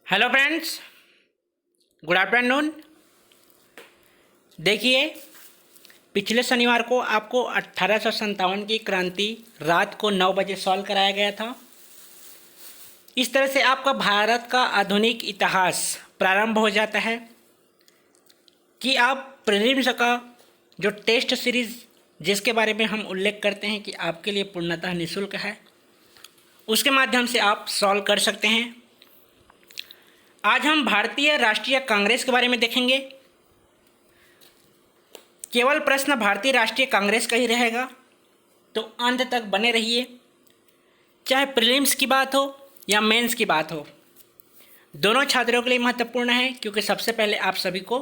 Hello friends, good afternoon. देखिए, पिछले शनिवार को आपको 1857 की क्रांति रात को 9 बजे सॉल्व कराया गया था। इस तरह से आपका भारत का आधुनिक इतिहास प्रारंभ हो जाता है कि आप प्रीलिम्स का जो टेस्ट सीरीज़ जिसके बारे में हम उल्लेख करते हैं कि आपके लिए पूर्णतः निःशुल्क है, उसके माध्यम से आप सॉल्व कर सकते हैं। आज हम भारतीय राष्ट्रीय कांग्रेस के बारे में देखेंगे। केवल प्रश्न भारतीय राष्ट्रीय कांग्रेस का ही रहेगा, तो अंत तक बने रहिए। चाहे प्रीलिम्स की बात हो या मेंस की बात हो, दोनों छात्रों के लिए महत्वपूर्ण है, क्योंकि सबसे पहले आप सभी को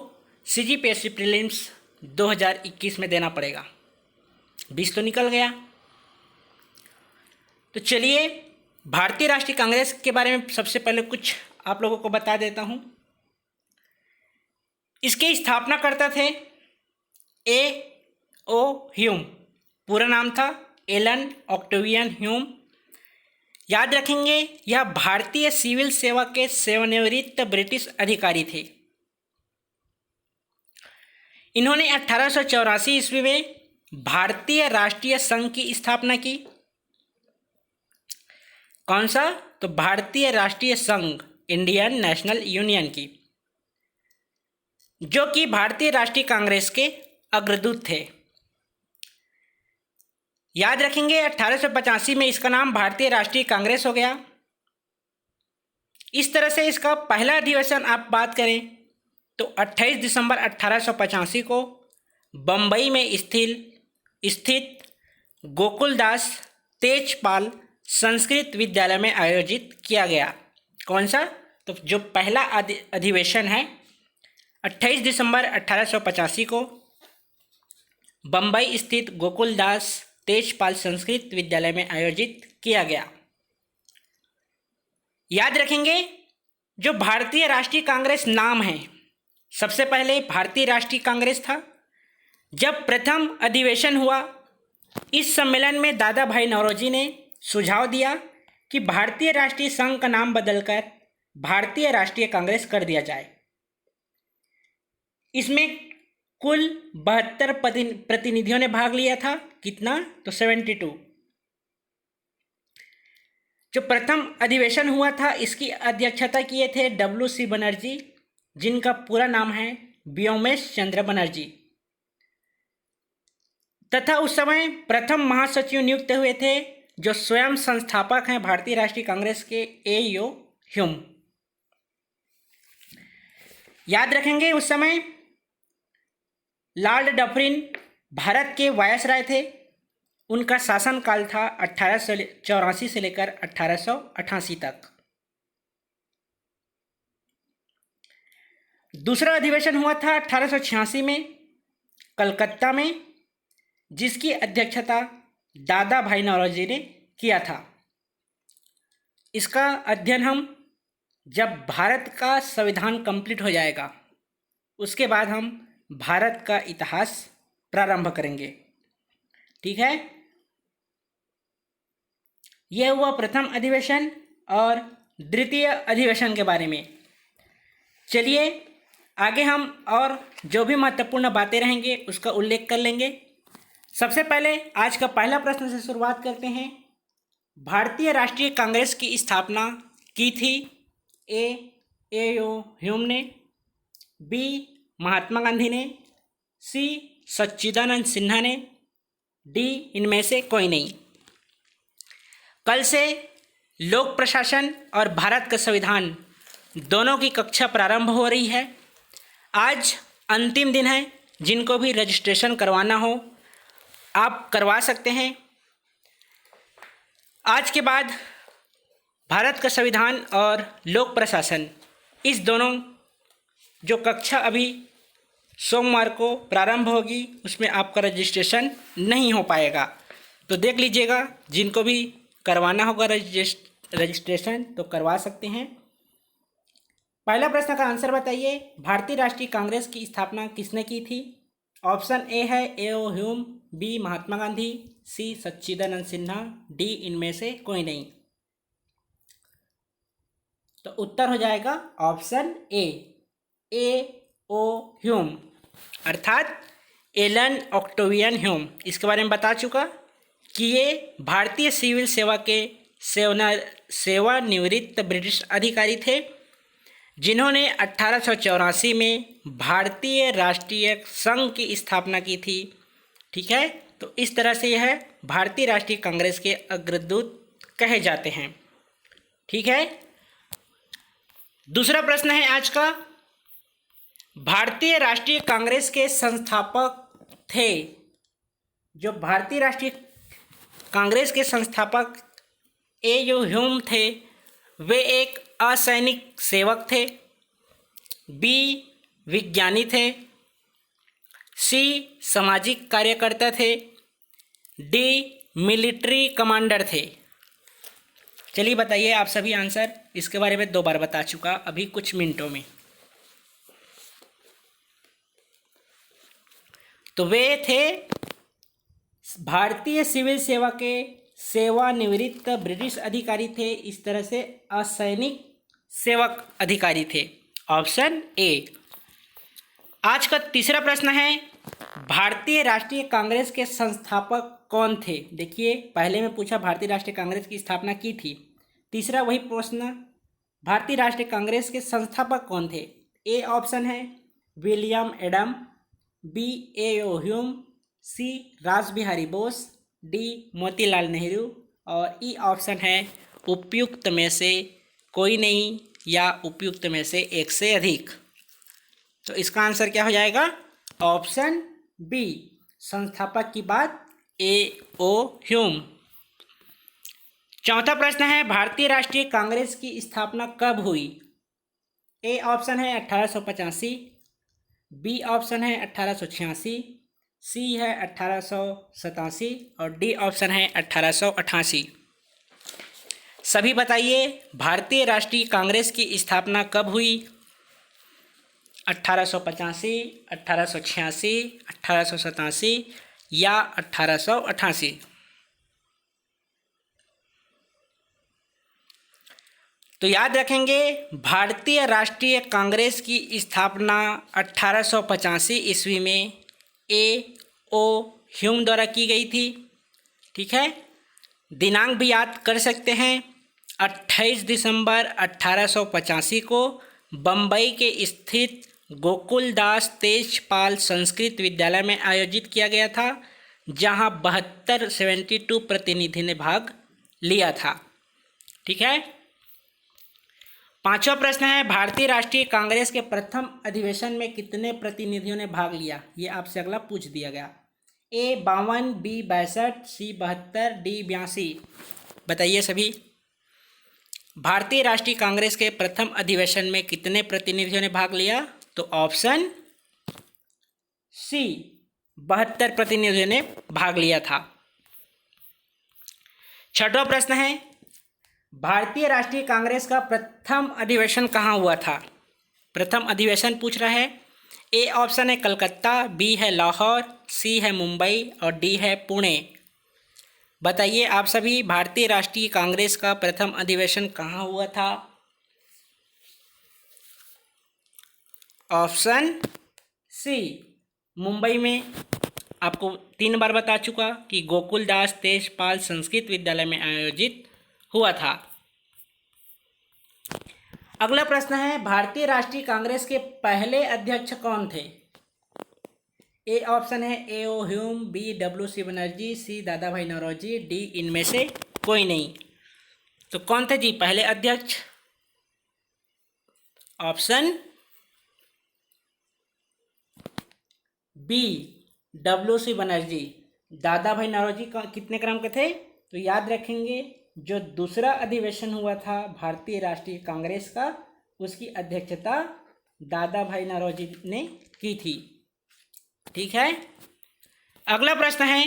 CGPSC प्रीलिम्स 2021 में देना पड़ेगा। 20 तो निकल गया। तो चलिए, भारतीय राष्ट्रीय कांग्रेस के बारे में सबसे पहले कुछ आप लोगों को बता देता हूँ। इसके स्थापनाकर्ता थे A.O. ह्यूम। पूरा नाम था एलन ऑक्टेवियन ह्यूम। याद रखेंगे, यह भारतीय सिविल सेवा के सेवानिवृत्त ब्रिटिश अधिकारी थे। इन्होंने 1884 ईस्वी में भारतीय राष्ट्रीय संघ की स्थापना की। कौन सा? तो भारतीय राष्ट्रीय संघ, इंडियन नेशनल यूनियन की, जो कि भारतीय राष्ट्रीय कांग्रेस के अग्रदूत थे। याद रखेंगे, 1885 में इसका नाम भारतीय राष्ट्रीय कांग्रेस हो गया। इस तरह से इसका पहला अधिवेशन आप बात करें तो 28 दिसंबर 1885 को बम्बई में स्थित गोकुलदास तेजपाल संस्कृत विद्यालय में आयोजित किया गया। कौन सा? तो जो पहला अधिवेशन है 28 दिसंबर 1885 को बम्बई स्थित गोकुलदास तेजपाल संस्कृत विद्यालय में आयोजित किया गया। याद रखेंगे, जो भारतीय राष्ट्रीय कांग्रेस नाम है, सबसे पहले भारतीय राष्ट्रीय कांग्रेस था। जब प्रथम अधिवेशन हुआ, इस सम्मेलन में दादा भाई नौरोजी ने सुझाव दिया कि भारतीय राष्ट्रीय संघ का नाम बदलकर भारतीय राष्ट्रीय कांग्रेस कर दिया जाए। इसमें कुल 72 प्रतिनिधियों ने भाग लिया था। कितना? तो 72। जो प्रथम अधिवेशन हुआ था, इसकी अध्यक्षता किए थे WC बनर्जी, जिनका पूरा नाम है व्योमेश चंद्र बनर्जी, तथा उस समय प्रथम महासचिव नियुक्त हुए थे, जो स्वयं संस्थापक हैं भारतीय राष्ट्रीय कांग्रेस के, A.O. ह्यूम। याद रखेंगे, उस समय लॉर्ड डफरिन भारत के वायसराय थे। उनका शासनकाल था 1884 से लेकर 1888 तक। दूसरा अधिवेशन हुआ था 1886 में कलकत्ता में, जिसकी अध्यक्षता दादा भाई नौरोजी ने किया था। इसका अध्ययन हम जब भारत का संविधान कंप्लीट हो जाएगा, उसके बाद हम भारत का इतिहास प्रारंभ करेंगे। ठीक है, यह हुआ प्रथम अधिवेशन। और द्वितीय अधिवेशन के बारे में चलिए आगे हम और जो भी महत्वपूर्ण बातें रहेंगे उसका उल्लेख कर लेंगे। सबसे पहले आज का पहला प्रश्न से शुरुआत करते हैं। भारतीय राष्ट्रीय कांग्रेस की स्थापना की थी A.O. ह्यूम ने, B. महात्मा गांधी ने, C. सच्चिदानंद सिन्हा ने, D. इनमें से कोई नहीं। कल से लोक प्रशासन और भारत का संविधान दोनों की कक्षा प्रारंभ हो रही है। आज अंतिम दिन है। जिनको भी रजिस्ट्रेशन करवाना हो आप करवा सकते हैं। आज के बाद भारत का संविधान और लोक प्रशासन, इस दोनों जो कक्षा अभी सोमवार को प्रारंभ होगी, उसमें आपका रजिस्ट्रेशन नहीं हो पाएगा। तो देख लीजिएगा, जिनको भी करवाना होगा रजिस्ट्रेशन तो करवा सकते हैं। पहला प्रश्न का आंसर बताइए। भारतीय राष्ट्रीय कांग्रेस की स्थापना किसने की थी? ऑप्शन ए है A.O. Hume, B. Mahatma Gandhi, C. सच्चिदानंद सिन्हा, D. इनमें से कोई नहीं। तो उत्तर हो जाएगा ऑप्शन ए ओ ह्यूम, अर्थात एलन ऑक्टेवियन ह्यूम। इसके बारे में बता चुका कि ये भारतीय सिविल सेवा के सेवानिवृत्त ब्रिटिश अधिकारी थे जिन्होंने 1884 में भारतीय राष्ट्रीय संघ की स्थापना की थी। ठीक है, तो इस तरह से यह भारतीय राष्ट्रीय कांग्रेस के अग्रदूत कहे जाते हैं। ठीक है, दूसरा प्रश्न है आज का, भारतीय राष्ट्रीय कांग्रेस के संस्थापक थे, जो भारतीय राष्ट्रीय कांग्रेस के संस्थापक ए.यू. ह्यूम थे, वे एक असैनिक सेवक थे, बी विज्ञानी थे, सी सामाजिक कार्यकर्ता थे, डी मिलिट्री कमांडर थे। चलिए बताइए आप सभी आंसर, इसके बारे में 2 बार बता चुका अभी कुछ मिनटों में। तो वे थे भारतीय सिविल सेवा के सेवानिवृत्त ब्रिटिश अधिकारी थे, इस तरह से असैनिक सेवक अधिकारी थे, ऑप्शन ए। आज का तीसरा प्रश्न है, भारतीय राष्ट्रीय कांग्रेस के संस्थापक कौन थे? देखिए पहले में पूछा भारतीय राष्ट्रीय कांग्रेस की स्थापना की थी, तीसरा वही प्रश्न, भारतीय राष्ट्रीय कांग्रेस के संस्थापक कौन थे? ए ऑप्शन है William Adam, B A O. Hume, C Rashbehari Bose, D Motilal Nehru और ई ऑप्शन है उपयुक्त में से कोई नहीं या उपयुक्त में से एक से अधिक। तो इसका आंसर क्या हो जाएगा? ऑप्शन बी, संस्थापक की बात ए.ओ. ह्यूम। चौथा प्रश्न है, भारतीय राष्ट्रीय कांग्रेस की स्थापना कब हुई? ए ऑप्शन है 1885, बी ऑप्शन है 1886, सी है 1887 और डी ऑप्शन है 1888। सभी बताइए भारतीय राष्ट्रीय कांग्रेस की स्थापना कब हुई? 1885, 1886, 1887 या 1888? तो याद रखेंगे भारतीय राष्ट्रीय कांग्रेस की स्थापना 1885 ईस्वी में ए.ओ. ह्यूम द्वारा की गई थी। ठीक है, दिनांक भी याद कर सकते हैं, 28 दिसंबर 1885 को बम्बई के स्थित गोकुलदास तेजपाल संस्कृत विद्यालय में आयोजित किया गया था, जहां 72 प्रतिनिधि ने भाग लिया था। ठीक है, पांचवा प्रश्न है, भारतीय राष्ट्रीय कांग्रेस के प्रथम अधिवेशन में कितने प्रतिनिधियों ने भाग लिया? ये आपसे अगला पूछ दिया गया। ए 52, बी 62, सी 72, डी 82। बताइए सभी, भारतीय राष्ट्रीय कांग्रेस के प्रथम अधिवेशन में कितने प्रतिनिधियों ने भाग लिया? तो ऑप्शन सी, 72 प्रतिनिधियों ने भाग लिया था। छठवां प्रश्न है, भारतीय राष्ट्रीय कांग्रेस का प्रथम अधिवेशन कहाँ हुआ था? प्रथम अधिवेशन पूछ रहा है। ए ऑप्शन है कलकत्ता, बी है लाहौर, सी है मुंबई और डी है पुणे। बताइए आप सभी, भारतीय राष्ट्रीय कांग्रेस का प्रथम अधिवेशन कहाँ हुआ था? ऑप्शन सी, मुंबई में। आपको 3 बार बता चुका कि गोकुलदास तेजपाल संस्कृत विद्यालय में आयोजित हुआ था। अगला प्रश्न है, भारतीय राष्ट्रीय कांग्रेस के पहले अध्यक्ष कौन थे? ए ऑप्शन है A O. Hume, B W C. Banerjee, C दादा भाई नौरोजी, डी इनमें से कोई नहीं। तो कौन थे जी पहले अध्यक्ष? Option B, W C. बनर्जी। दादा भाई नौरोजी कितने क्रम के थे? तो याद रखेंगे, जो दूसरा अधिवेशन हुआ था भारतीय राष्ट्रीय कांग्रेस का, उसकी अध्यक्षता दादा भाई नौरोजी ने की थी। ठीक है, अगला प्रश्न है,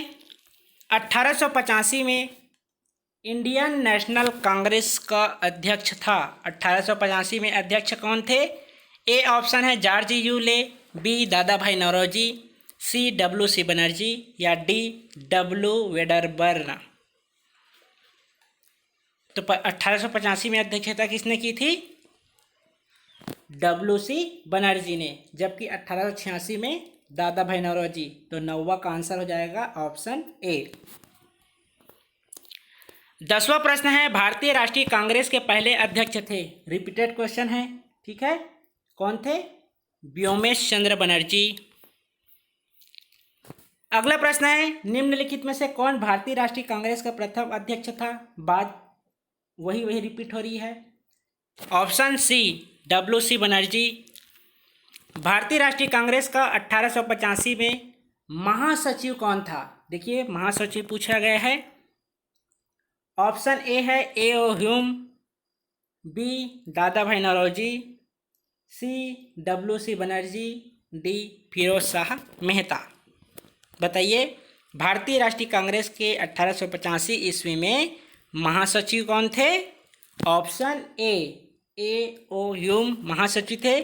1885 में इंडियन नेशनल कांग्रेस का अध्यक्ष था। 1885 में अध्यक्ष कौन थे? ए ऑप्शन है जॉर्ज यूले, बी दादा भाई नौरोजी, सी डब्ल्यू.सी. बनर्जी या डी डब्ल्यू. वेडरबर्न। तो 1885 में अध्यक्षता किसने की थी? WC बनर्जी ने, जबकि 1886 में दादा भाई नौरोजी। तो 9वां का आंसर हो जाएगा ऑप्शन ए। 10वां प्रश्न है, भारतीय राष्ट्रीय कांग्रेस के पहले अध्यक्ष थे। रिपीटेड क्वेश्चन है, ठीक है। कौन थे? व्योमेश चंद्र बनर्जी। अगला प्रश्न है, निम्नलिखित में से कौन भारतीय राष्ट्रीय कांग्रेस का प्रथम अध्यक्ष था? बात वही रिपीट हो रही है। Option C WC Banerjee. Bharatiya राष्ट्रीय कांग्रेस का 1885 में महासचिव कौन था? देखिए महासचिव पूछा गया है। ऑप्शन ए है A.O. ह्यूम, बी दादा भाई नौरोजी, सी WC बनर्जी, डी फिरोज शाह मेहता। बताइए, भारतीय राष्ट्रीय कांग्रेस के 1885 ईस्वी में महासचिव कौन थे? Option A A.O. ह्यूम महासचिव थे।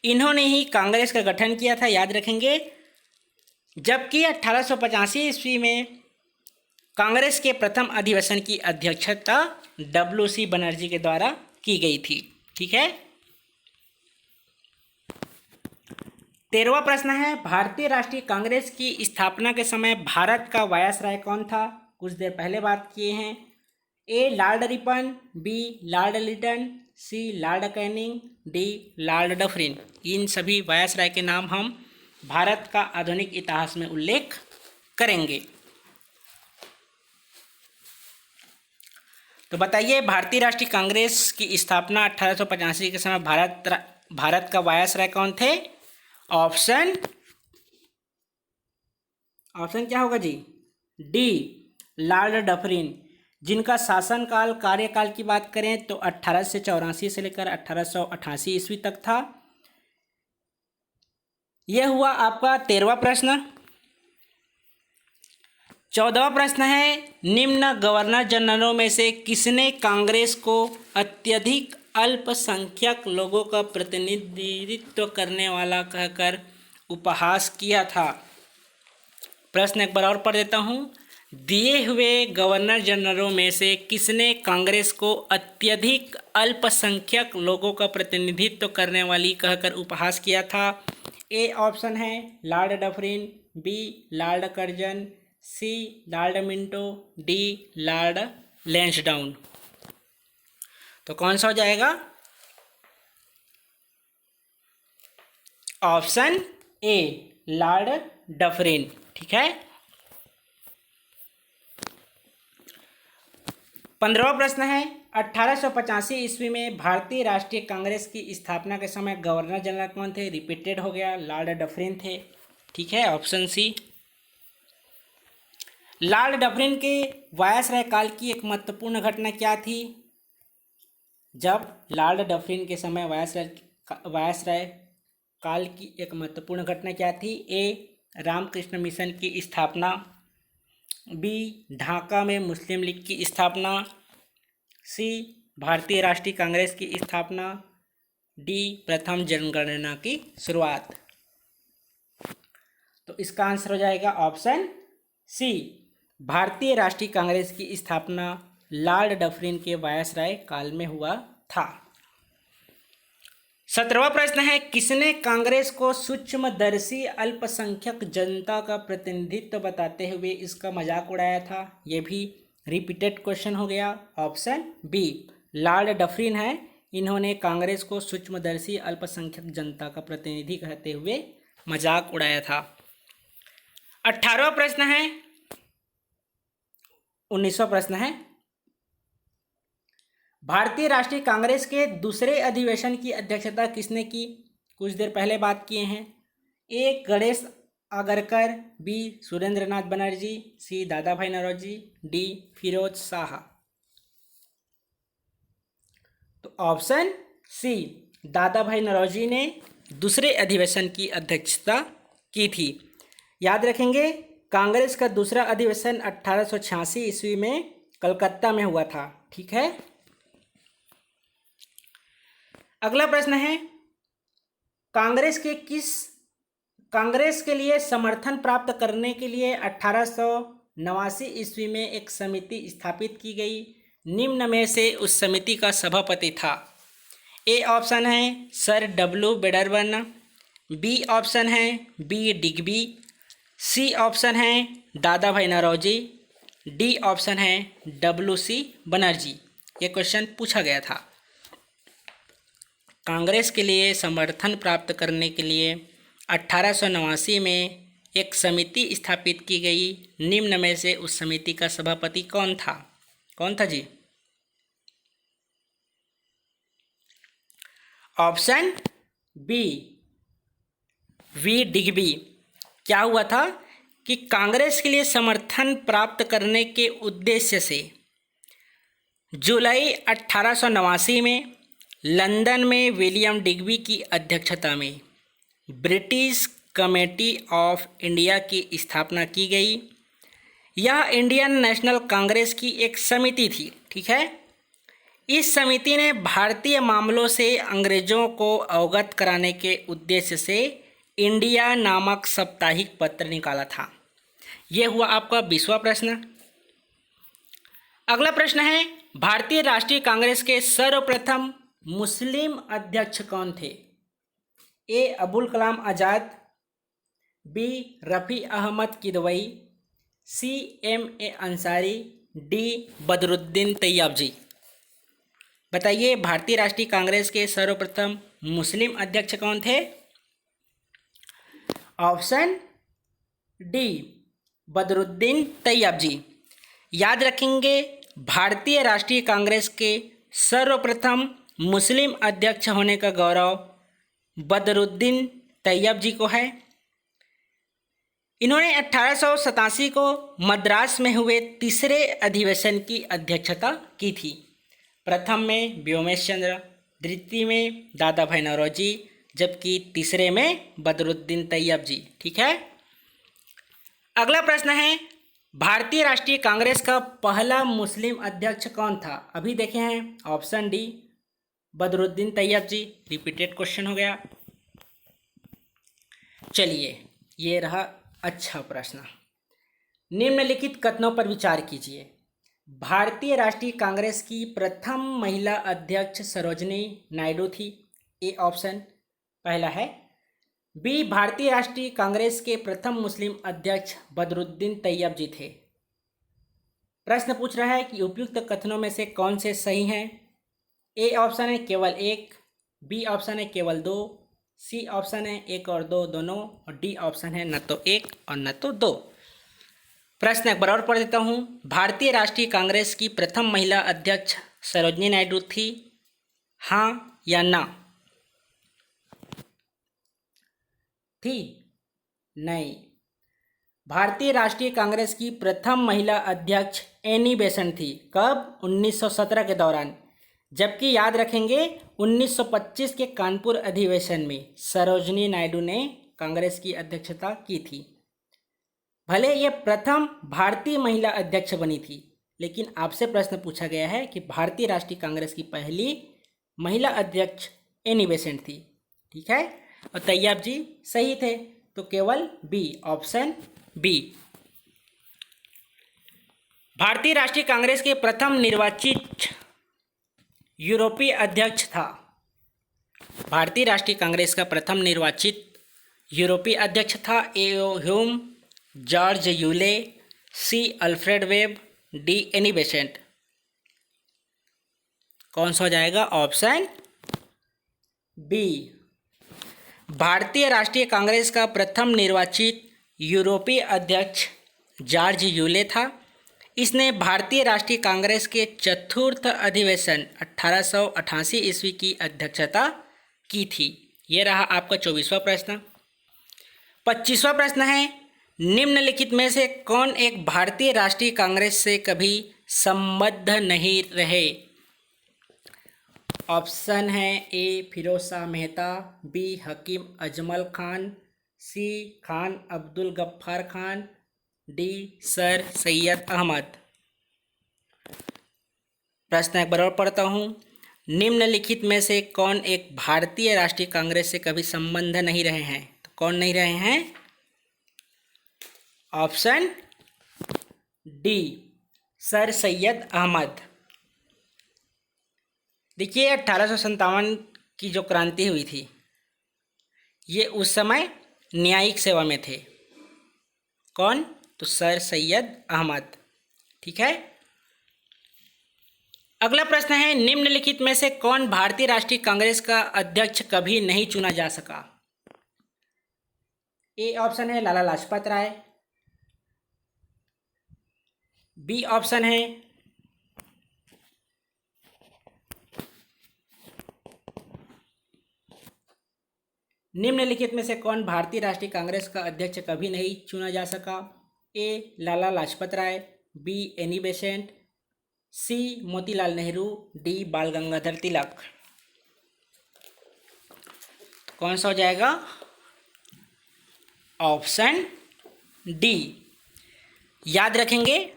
इन्होंने ही कांग्रेस का गठन किया था, याद रखेंगे। जबकि 1885 ईस्वी में कांग्रेस के प्रथम अधिवेशन की अध्यक्षता WC बनर्जी के द्वारा की गई थी, ठीक है। 13वां प्रश्न है, भारतीय राष्ट्रीय कांग्रेस की स्थापना के समय भारत का वायसराय कौन था? कुछ देर पहले बात किए हैं। A lord Ripon, B lord Lytton, C lord Canning, D lord Dufferin. इन सभी वायसराय के नाम हम भारत का आधुनिक इतिहास में उल्लेख करेंगे। तो बताइए, भारतीय राष्ट्रीय कांग्रेस की स्थापना 1885 के समय भारत का वायसराय कौन थे? ऑप्शन क्या होगा जी? डी लॉर्ड डफरिन, जिनका शासनकाल कार्यकाल की बात करें तो 1884 से लेकर 1888 ईस्वी तक था। यह हुआ आपका 13वां प्रश्न। 14वां प्रश्न है, निम्न गवर्नर जनरलों में से किसने कांग्रेस को अत्यधिक अल्पसंख्यक लोगों का प्रतिनिधित्व करने वाला कहकर उपहास किया था? प्रश्न एक बार और पढ़ देता हूँ। दिए हुए गवर्नर जनरलों में से किसने कांग्रेस को अत्यधिक अल्पसंख्यक लोगों का प्रतिनिधित्व करने वाली कहकर उपहास किया था? ए ऑप्शन है lord Dufferin, B lord Curzon, C lord Minto, D lord Lansdowne. तो कौन सा हो जाएगा? ऑप्शन ए लॉर्ड डफरिन, ठीक है। 15वां प्रश्न है, 1885 ईस्वी में भारतीय राष्ट्रीय कांग्रेस की स्थापना के समय गवर्नर जनरल कौन थे? रिपीटेड हो गया, लॉर्ड डफरिन थे, ठीक है। Option C. लॉर्ड डफरिन के वायसराय काल की एक महत्वपूर्ण घटना क्या थी? जब लॉर्ड डफरिन के समय वायसराय काल की एक महत्वपूर्ण घटना क्या थी? ए रामकृष्ण मिशन की स्थापना, बी ढाका में मुस्लिम लीग की स्थापना, सी भारतीय राष्ट्रीय कांग्रेस की स्थापना, डी प्रथम जनगणना की शुरुआत। तो इसका आंसर हो जाएगा ऑप्शन सी, भारतीय राष्ट्रीय कांग्रेस की स्थापना लॉर्ड डफरिन के वायसराय काल में हुआ था। 17वां प्रश्न है, किसने कांग्रेस को सूक्ष्मदर्शी अल्पसंख्यक जनता का प्रतिनिधित्व बताते हुए इसका मजाक उड़ाया था? यह भी रिपीटेड क्वेश्चन हो गया। ऑप्शन बी लॉर्ड डफरिन है, इन्होंने कांग्रेस को सूक्ष्मदर्शी अल्पसंख्यक जनता का प्रतिनिधि कहते हुए मजाक उड़ाया था। 18वां प्रश्न है, 19वां प्रश्न है, भारतीय राष्ट्रीय कांग्रेस के दूसरे अधिवेशन की अध्यक्षता किसने की? कुछ देर पहले बात किए हैं। ए गणेश आगरकर, बी सुरेंद्रनाथ बनर्जी, सी दादा भाई नौरोजी, डी फिरोज शाह। तो ऑप्शन सी दादा भाई नौरोजी ने दूसरे अधिवेशन की अध्यक्षता की थी। याद रखेंगे, कांग्रेस का दूसरा अधिवेशन 1886 ईस्वी में कलकत्ता में हुआ था, ठीक है। अगला प्रश्न है, कांग्रेस के लिए समर्थन प्राप्त करने के लिए 1889 ईस्वी में एक समिति स्थापित की गई। निम्न में से उस समिति का सभापति था? ए ऑप्शन है sir W Wedderburn, B option है बी डिग्बी, सी ऑप्शन है दादा भाई नौरोजी, डी ऑप्शन है WC बनर्जी। ये क्वेश्चन पूछा गया था। कांग्रेस के लिए समर्थन प्राप्त करने के लिए 1889 में एक समिति स्थापित की गई। निम्न में से उस समिति का सभापति कौन था? कौन था जी? Option B V Digby. क्या हुआ था कि कांग्रेस के लिए समर्थन प्राप्त करने के उद्देश्य से जुलाई 1889 में लंदन में विलियम डिग्बी की अध्यक्षता में ब्रिटिश कमेटी ऑफ इंडिया की स्थापना की गई। यह इंडियन नेशनल कांग्रेस की एक समिति थी, ठीक है। इस समिति ने भारतीय मामलों से अंग्रेजों को अवगत कराने के उद्देश्य से इंडिया नामक साप्ताहिक पत्र निकाला था। यह हुआ आपका 20वां प्रश्न। अगला प्रश्न है, भारतीय राष्ट्रीय कांग्रेस के सर्वप्रथम मुस्लिम अध्यक्ष कौन थे? ए अबुल कलाम आज़ाद, बी रफ़ी अहमद किदवई, सी MA अंसारी, डी बदरुद्दीन तैयबजी। बताइए भारतीय राष्ट्रीय कांग्रेस के सर्वप्रथम मुस्लिम अध्यक्ष कौन थे? Option D Badruddin Tyabji. याद रखेंगे भारतीय राष्ट्रीय कांग्रेस के सर्वप्रथम मुस्लिम अध्यक्ष होने का गौरव बदरुद्दीन तैयबजी को है। इन्होंने 1887 को मद्रास में हुए तीसरे अधिवेशन की अध्यक्षता की थी। प्रथम में व्योमेश चंद्र, द्वितीय में दादा भाई नौरोजी, जबकि तीसरे में बदरुद्दीन तैयबजी, ठीक है। अगला प्रश्न है, भारतीय राष्ट्रीय कांग्रेस का पहला मुस्लिम अध्यक्ष कौन था? अभी देखे हैं option D Badruddin Tyabji. Repeated question हो गया। चलिए ये रहा अच्छा प्रश्न। निम्नलिखित कथनों पर विचार कीजिए। भारतीय राष्ट्रीय कांग्रेस की प्रथम महिला अध्यक्ष सरोजनी नायडू थी। ए ऑप्शन पहला है। बी भारतीय राष्ट्रीय कांग्रेस के प्रथम मुस्लिम अध्यक्ष बदरुद्दीन तैयबजी थे। प्रश्न पूछ रहा है कि उपयुक्त कथनों में से कौन से सही हैं? ए ऑप्शन है केवल एक, बी ऑप्शन है केवल दो, सी ऑप्शन है एक और दो दोनों, और डी ऑप्शन है न तो एक और न तो दो। प्रश्न एक बार और पढ़ देता हूँ। भारतीय राष्ट्रीय कांग्रेस की प्रथम महिला अध्यक्ष सरोजनी नायडू थी, हाँ या ना? थी? नहीं। भारतीय राष्ट्रीय कांग्रेस की प्रथम महिला अध्यक्ष एनी बेसेंट थी। कब? 1917 के दौरान। जबकि याद रखेंगे 1925 के कानपुर अधिवेशन में सरोजनी नायडू ने कांग्रेस की अध्यक्षता की थी। भले ये प्रथम भारतीय महिला अध्यक्ष बनी थी, लेकिन आपसे प्रश्न पूछा गया है कि भारतीय राष्ट्रीय कांग्रेस की पहली महिला अध्यक्ष एनी बेसेंट थी, ठीक है। और तैयब जी सही थे, तो केवल बी, ऑप्शन बी। भारतीय राष्ट्रीय कांग्रेस के प्रथम निर्वाचित यूरोपीय अध्यक्ष था। भारतीय राष्ट्रीय कांग्रेस का प्रथम निर्वाचित यूरोपीय अध्यक्ष था। A Hume, George Yule, C Alfred Webb, D Annie Besant. कौन सा हो जाएगा? Option B. भारतीय राष्ट्रीय कांग्रेस का प्रथम निर्वाचित यूरोपीय अध्यक्ष जॉर्ज यूले था। इसने भारतीय राष्ट्रीय कांग्रेस के चतुर्थ अधिवेशन 1888 ईस्वी की अध्यक्षता की थी। यह रहा आपका 24वां प्रश्न। 25वां प्रश्न है, निम्नलिखित में से कौन एक भारतीय राष्ट्रीय कांग्रेस से कभी संबद्ध नहीं रहे? ऑप्शन है ए फिरोज शाह मेहता, बी हकीम अजमल खान, सी खान अब्दुल गफ्फार खान, डी सर सैयद अहमद। प्रश्न एक बार और पढ़ता हूँ। निम्नलिखित में से कौन एक भारतीय राष्ट्रीय कांग्रेस से कभी संबंध नहीं रहे हैं? तो कौन नहीं रहे हैं? Option D sir Syed Ahmad. देखिए 1857 की जो क्रांति हुई थी ये उस समय न्यायिक सेवा में थे। कौन? तो सर सैयद अहमद। ठीक है। अगला प्रश्न है, निम्नलिखित में से कौन भारतीय राष्ट्रीय कांग्रेस का अध्यक्ष कभी नहीं चुना जा सका? ए ऑप्शन है लाला लाजपत राय, बी ऑप्शन है निम्नलिखित में से कौन भारतीय राष्ट्रीय कांग्रेस का अध्यक्ष कभी नहीं चुना जा सका? A Lala Lajpat Rai, B Annie Besant, C Motilal Nehru, D Bal Gangadhar Tilak. कौन सा हो जाएगा? Option D. याद रखेंगे,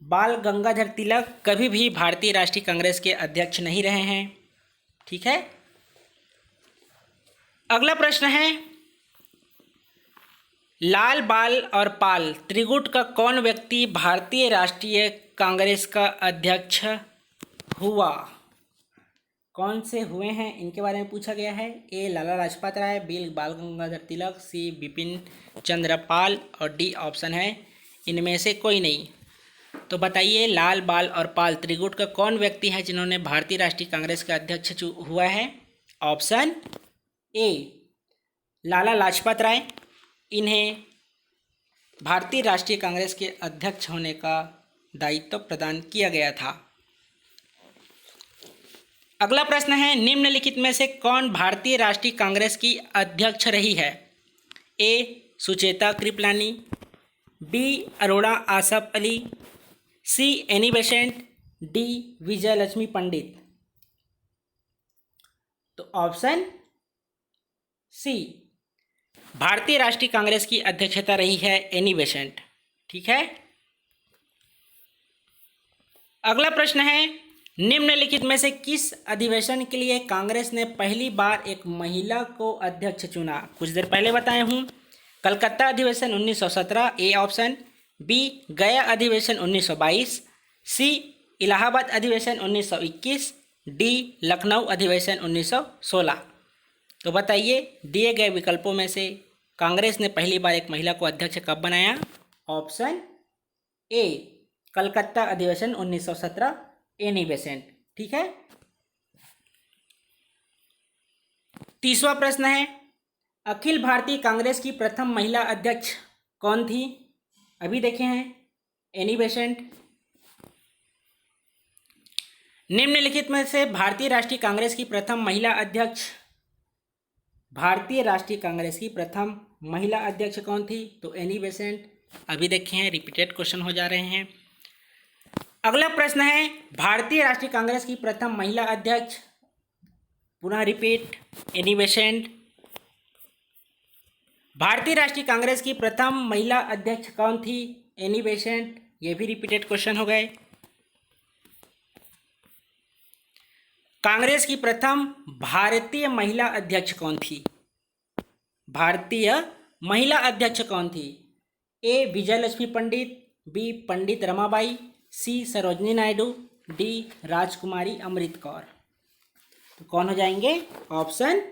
बाल गंगाधर तिलक कभी भी भारतीय राष्ट्रीय कांग्रेस के अध्यक्ष नहीं रहे हैं। ठीक है। अगला प्रश्न है, लाल बाल और पाल त्रिगुट का कौन व्यक्ति भारतीय राष्ट्रीय कांग्रेस का अध्यक्ष हुआ? कौन से हुए हैं इनके बारे में पूछा गया है। ए लाला लाजपत राय, बी बाल गंगाधर तिलक, सी बिपिन चंद्र पाल और डी ऑप्शन है इनमें से कोई नहीं। तो बताइए, लाल बाल और पाल त्रिगुट का कौन व्यक्ति है जिन्होंने भारतीय राष्ट्रीय कांग्रेस का अध्यक्ष हुआ है? ऑप्शन ए लाला लाजपत राय, इन्हें भारतीय राष्ट्रीय कांग्रेस के अध्यक्ष होने का दायित्व प्रदान किया गया था। अगला प्रश्न है, निम्नलिखित में से कौन भारतीय राष्ट्रीय कांग्रेस की अध्यक्ष रही है? A Sucheta Kripalani, B Arora Asaf Ali, C Annie Besant, D Vijaya Lakshmi Pandit. तो ऑप्शन सी, भारतीय राष्ट्रीय कांग्रेस की अध्यक्षता रही है एनी बेसेंट। ठीक है। अगला प्रश्न है, निम्नलिखित में से किस अधिवेशन के लिए कांग्रेस ने पहली बार एक महिला को अध्यक्ष चुना? कुछ देर पहले बताए हूँ। कलकत्ता अधिवेशन 1917 ए ऑप्शन, बी गया अधिवेशन 1922, सी इलाहाबाद अधिवेशन 1921, डी लखनऊ अधिवेशन 1916। तो बताइए, दिए गए विकल्पों में से कांग्रेस ने पहली बार एक महिला को अध्यक्ष कब बनाया? ऑप्शन ए कलकत्ता अधिवेशन 1917 एनी बेसेंट। ठीक है। तीसरा प्रश्न है, अखिल भारतीय कांग्रेस की प्रथम महिला अध्यक्ष कौन थी? अभी देखे हैं, एनी बेसेंट। निम्नलिखित में से भारतीय राष्ट्रीय कांग्रेस की प्रथम महिला अध्यक्ष कौन थी? तो एनी बेसेंट। अभी देखे हैं, रिपीटेड क्वेश्चन हो जा रहे हैं। अगला प्रश्न है, भारतीय राष्ट्रीय कांग्रेस की प्रथम महिला अध्यक्ष, पुनः रिपीट, एनी बेसेंट। भारतीय राष्ट्रीय कांग्रेस की प्रथम महिला अध्यक्ष कौन थी? Annie Besant. ये भी रिपीटेड क्वेश्चन हो गए। कांग्रेस की प्रथम भारतीय महिला अध्यक्ष कौन थी? A Vijaya Lakshmi Pandit, B Pandit Ramabai, C Sarojini Naidu, D Rajkumari Amrit Kaur. तो कौन हो जाएंगे? Option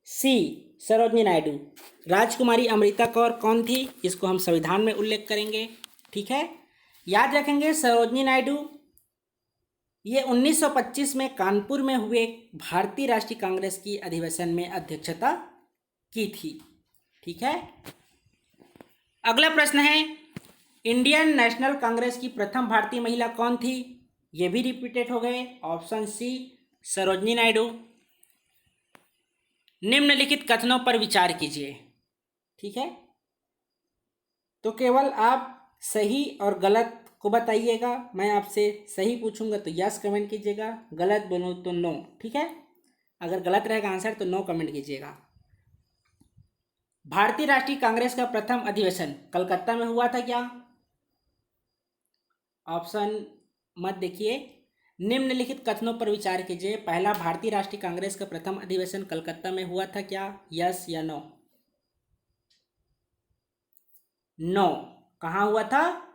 C Sarojini Naidu. राजकुमारी अमृता कौर कौन थी? इसको हम संविधान में उल्लेख करेंगे। ठीक है। याद रखेंगे, सरोजनी नायडू ये 1925 में कानपुर में हुए भारतीय राष्ट्रीय कांग्रेस की अधिवेशन में अध्यक्षता की थी। ठीक है। अगला प्रश्न है, इंडियन नेशनल कांग्रेस की प्रथम भारतीय महिला कौन थी? ये भी रिपीटेड हो गए। Option C Sarojini Naidu. निम्नलिखित कथनों पर विचार कीजिए। ठीक है। तो केवल आप सही और गलत को बताइएगा। मैं आपसे सही पूछूंगा तो यस कमेंट कीजिएगा, गलत बोलूं तो नो। ठीक है। अगर गलत रहेगा आंसर तो नो कमेंट कीजिएगा। भारतीय राष्ट्रीय कांग्रेस का प्रथम अधिवेशन कलकत्ता में हुआ था क्या? ऑप्शन मत देखिए। निम्नलिखित कथनों पर विचार कीजिए। पहला, भारतीय राष्ट्रीय कांग्रेस का प्रथम अधिवेशन कलकत्ता में हुआ था क्या? यस या नो? नो। कहाँ हुआ था?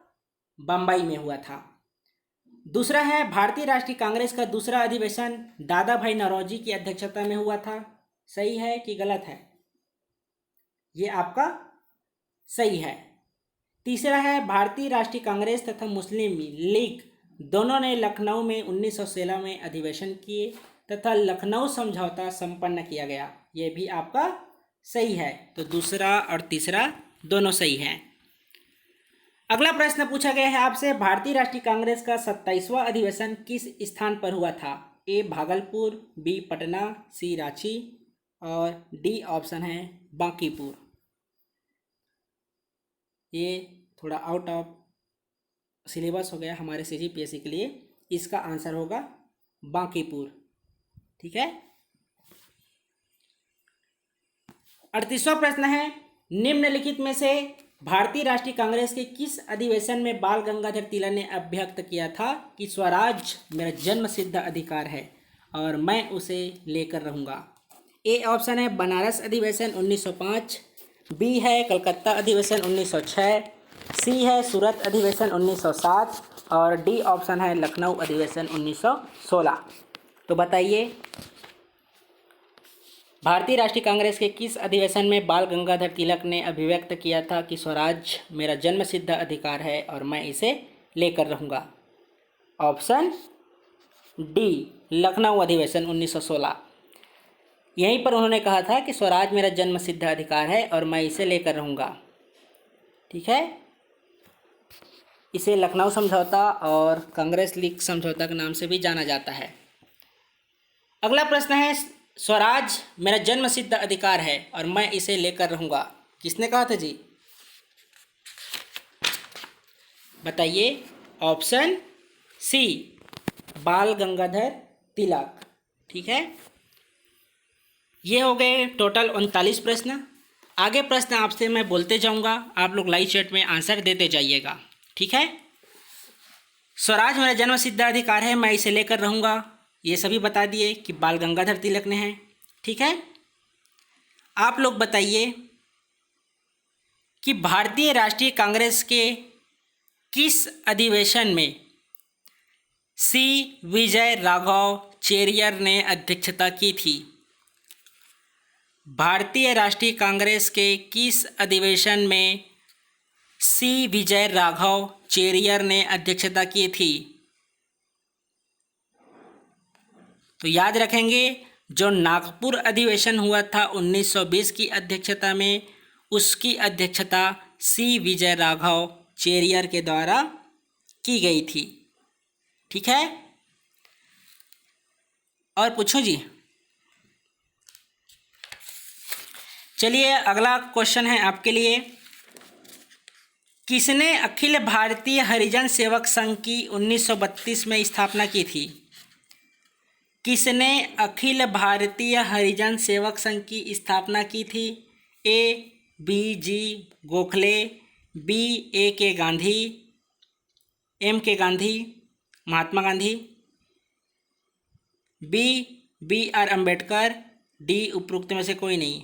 बम्बई में हुआ था। दूसरा है भारतीय राष्ट्रीय कांग्रेस का दूसरा अधिवेशन दादा भाई नौरोजी की अध्यक्षता में हुआ था। सही है कि गलत है? ये आपका सही है। तीसरा है भारतीय राष्ट्रीय कांग्रेस तथा मुस्लिम लीग दोनों ने लखनऊ में 1916 में अधिवेशन किए तथा लखनऊ समझौता संपन्न किया गया। ये भी आपका सही है। तो दूसरा और तीसरा दोनों सही हैं। अगला प्रश्न पूछा गया है आपसे, भारतीय राष्ट्रीय कांग्रेस का 27वां अधिवेशन किस स्थान पर हुआ था? ए भागलपुर, बी पटना, सी रांची और डी ऑप्शन है बांकीपुर। ये थोड़ा आउट ऑफ सिलेबस हो गया हमारे सीजीपीएससी के लिए। इसका आंसर होगा बांकीपुर। ठीक है। 38वां प्रश्न है, निम्नलिखित में से भारतीय राष्ट्रीय कांग्रेस के किस अधिवेशन में बाल गंगाधर तिलक ने अभिव्यक्त किया था कि स्वराज मेरा जन्म सिद्ध अधिकार है और मैं उसे लेकर रहूँगा? ए ऑप्शन है बनारस अधिवेशन 1905, बी है कलकत्ता अधिवेशन 1906, सी है सूरत अधिवेशन 1907 और डी ऑप्शन है लखनऊ अधिवेशन 1916। तो बताइए, भारतीय राष्ट्रीय कांग्रेस के किस अधिवेशन में बाल गंगाधर तिलक ने अभिव्यक्त किया था कि स्वराज मेरा जन्मसिद्ध अधिकार है और मैं इसे लेकर रहूँगा? ऑप्शन डी लखनऊ अधिवेशन 1916। यहीं पर उन्होंने कहा था कि स्वराज मेरा जन्मसिद्ध अधिकार है और मैं इसे लेकर रहूँगा। ठीक है। इसे लखनऊ समझौता और कांग्रेस लीग समझौता के नाम से भी जाना जाता है। अगला प्रश्न है, स्वराज मेरा जन्मसिद्ध अधिकार है और मैं इसे लेकर रहूँगा, किसने कहा था जी? बताइए। ऑप्शन सी बाल गंगाधर तिलक। ठीक है। ये हो गए टोटल 39 प्रश्न। आगे प्रश्न आपसे मैं बोलते जाऊंगा, आप लोग लाइव चैट में आंसर देते जाइएगा। ठीक है। स्वराज मेरा जन्मसिद्ध अधिकार है, मैं इसे लेकर रहूँगा, ये सभी बता दिए कि बाल गंगाधर तिलक ने है। ठीक है। आप लोग बताइए कि भारतीय राष्ट्रीय कांग्रेस के किस अधिवेशन में सी विजय राघव चेरियर ने अध्यक्षता की थी? भारतीय राष्ट्रीय कांग्रेस के किस अधिवेशन में सी विजय राघव चेरियर ने अध्यक्षता की थी? तो याद रखेंगे, जो नागपुर अधिवेशन हुआ था 1920 की अध्यक्षता में, उसकी अध्यक्षता सी विजय राघव चेरियर के द्वारा की गई थी। ठीक है। और पूछो जी। चलिए अगला क्वेश्चन है आपके लिए, किसने अखिल भारतीय हरिजन सेवक संघ की 1932 में स्थापना की थी? किसने अखिल भारतीय हरिजन सेवक संघ की स्थापना की थी? A B G Gokhale, B A K Gandhi, M K Gandhi, Mahatma Gandhi, B R Ambedkar, D उपरोक्त में से कोई नहीं।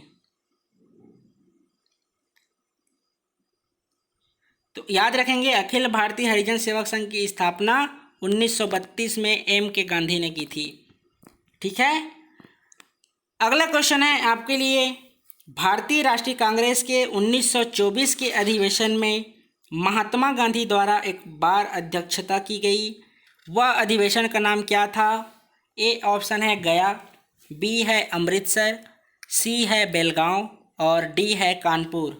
तो याद रखेंगे, अखिल भारतीय हरिजन सेवक संघ की स्थापना 1932 में एम के गांधी ने की थी। ठीक है। अगला क्वेश्चन है आपके लिए, भारतीय राष्ट्रीय कांग्रेस के 1924 के अधिवेशन में महात्मा गांधी द्वारा एक बार अध्यक्षता की गई, वह अधिवेशन का नाम क्या था? ए ऑप्शन है गया, बी है अमृतसर, सी है बेलगांव और डी है कानपुर।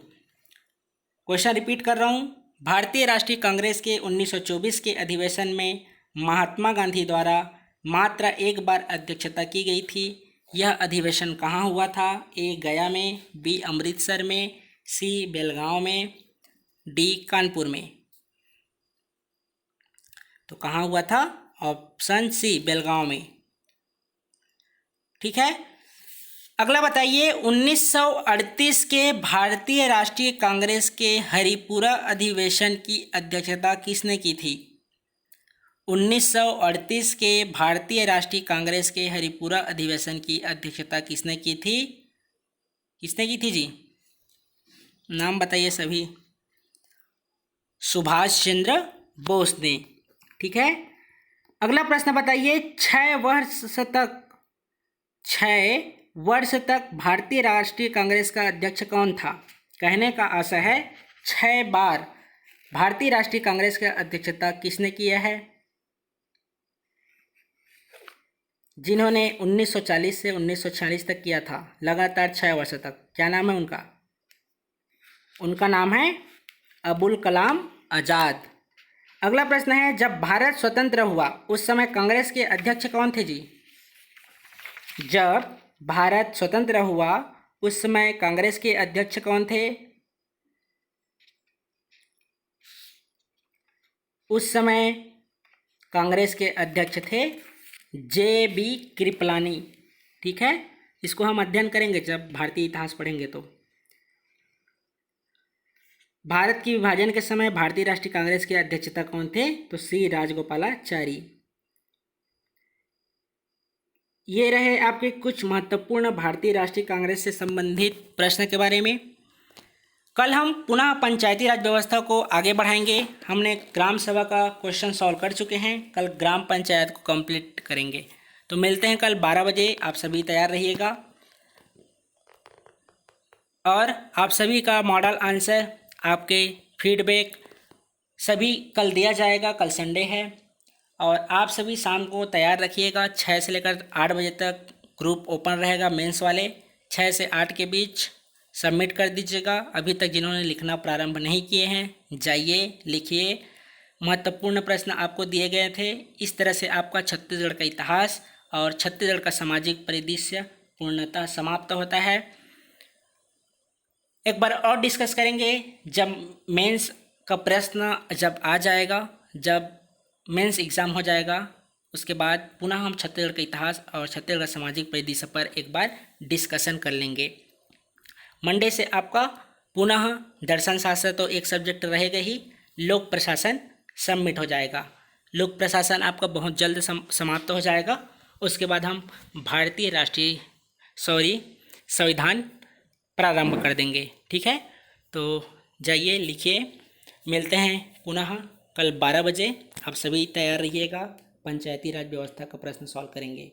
क्वेश्चन रिपीट कर रहा हूँ, भारतीय राष्ट्रीय कांग्रेस के 1924 के अधिवेशन में महात्मा गांधी द्वारा मात्र एक बार अध्यक्षता की गई थी। यह अधिवेशन कहाँ हुआ था? ए गया में, बी अमृतसर में, सी बेलगांव में, डी कानपुर में। तो कहाँ हुआ था? ऑप्शन सी बेलगांव में। ठीक है। अगला बताइए, 1938 के भारतीय राष्ट्रीय कांग्रेस के हरिपुरा अधिवेशन की अध्यक्षता किसने की थी? 1938 के भारतीय राष्ट्रीय कांग्रेस के हरिपुरा अधिवेशन की अध्यक्षता किसने की थी? किसने की थी जी? नाम बताइए सभी। सुभाष चंद्र बोस ने। ठीक है। अगला प्रश्न बताइए, 6 वर्ष तक भारतीय राष्ट्रीय कांग्रेस का अध्यक्ष कौन था? कहने का आशय है 6 बार भारतीय राष्ट्रीय कांग्रेस की अध्यक्षता किसने किया है? जिन्होंने 1940 से 1946 तक किया था, लगातार 6 वर्ष तक। क्या नाम है उनका? उनका नाम है अबुल कलाम आज़ाद। अगला प्रश्न है, जब भारत स्वतंत्र हुआ उस समय कांग्रेस के अध्यक्ष कौन थे जी? जब भारत स्वतंत्र हुआ उस समय कांग्रेस के अध्यक्ष कौन थे? उस समय कांग्रेस के अध्यक्ष थे JB कृपलानी। ठीक है, इसको हम अध्ययन करेंगे जब भारतीय इतिहास पढ़ेंगे। तो भारत की विभाजन के समय भारतीय राष्ट्रीय कांग्रेस के अध्यक्षता कौन थे? तो C राजगोपालाचारी। ये रहे आपके कुछ महत्वपूर्ण भारतीय राष्ट्रीय कांग्रेस से संबंधित प्रश्न के बारे में। कल हम पुनः पंचायती राज व्यवस्था को आगे बढ़ाएंगे। हमने ग्राम सभा का क्वेश्चन सॉल्व कर चुके हैं, कल ग्राम पंचायत को कंप्लीट करेंगे। तो मिलते हैं कल 12 बजे, आप सभी तैयार रहिएगा। और आप सभी का मॉडल आंसर, आपके फीडबैक सभी कल दिया जाएगा। कल संडे है और आप सभी शाम को तैयार रखिएगा। 6 से लेकर 8 बजे तक ग्रुप ओपन रहेगा मेंस वाले। 6 से 8 के बीच सबमिट कर दीजिएगा। अभी तक जिन्होंने लिखना प्रारंभ नहीं किए हैं, जाइए लिखिए। महत्वपूर्ण प्रश्न आपको दिए गए थे। इस तरह से आपका छत्तीसगढ़ का इतिहास और छत्तीसगढ़ का सामाजिक परिदृश्य पूर्णतः समाप्त होता है। एक बार और डिस्कस करेंगे जब मेंस का प्रश्न जब आ जाएगा, जब मेंस एग्ज़ाम हो जाएगा, उसके बाद पुनः हम छत्तीसगढ़ का इतिहास और छत्तीसगढ़ सामाजिक परिदृश्य पर एक बार डिस्कशन कर लेंगे। मंडे से आपका पुनः दर्शन शास्त्र तो एक सब्जेक्ट रहेगा ही, लोक प्रशासन सबमिट हो जाएगा। लोक प्रशासन आपका बहुत जल्द समाप्त हो जाएगा। उसके बाद हम भारतीय संविधान प्रारंभ कर देंगे। ठीक है, तो जाइए लिखिए। मिलते हैं पुनः कल 12 बजे। आप सभी तैयार रहिएगा, पंचायती राज व्यवस्था का प्रश्न सॉल्व करेंगे।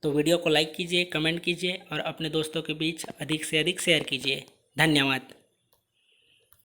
तो वीडियो को लाइक कीजिए, कमेंट कीजिए और अपने दोस्तों के बीच अधिक से अधिक शेयर कीजिए। धन्यवाद।